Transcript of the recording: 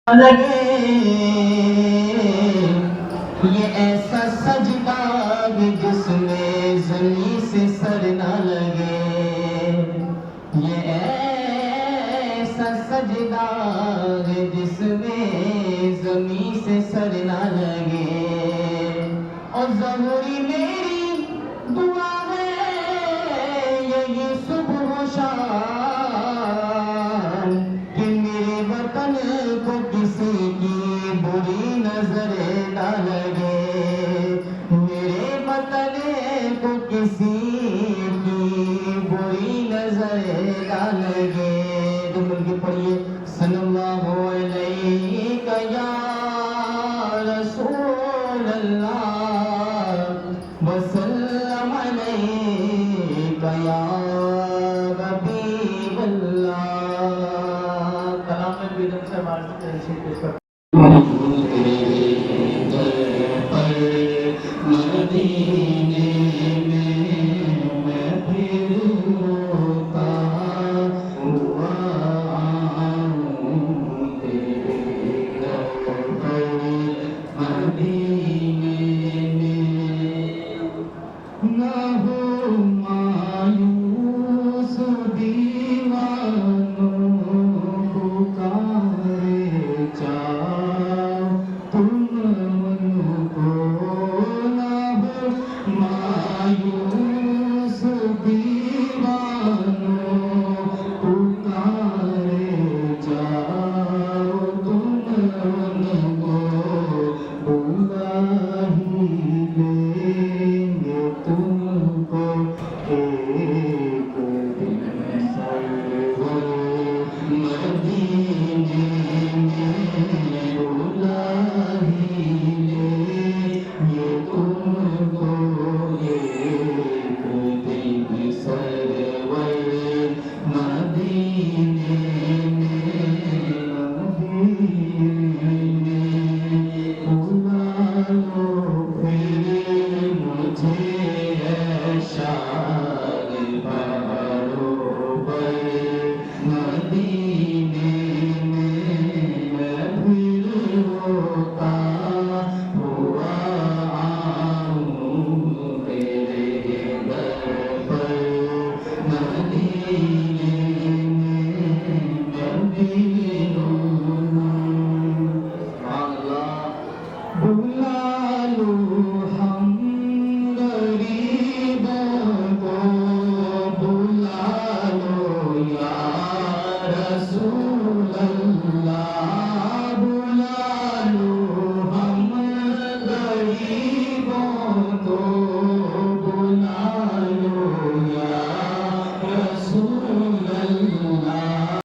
लगे ये ऐसा सजदा जिसमें ज़मीं से सर ना लगे, ये ऐसा सजदा जिसमें ज़मीं से सर ना लगे। और ज़रूरी मेरी दुआ है ये सुबह शाम कि मेरे वतन को किसी की बुरी नजर ना लगे, मेरे वतन को किसी की बुरी नजर ना लगे। तो मिलके पढ़िए सल्लल्लाहु अलैहि या रसूल अल्लाह वसल्लम अलैका या हबीब अल्लाह। कलाम बेदम से मार्च से पेश कर न हो मायूस दीवानों पुकारे जाओ तुम उनको, न हो मायूस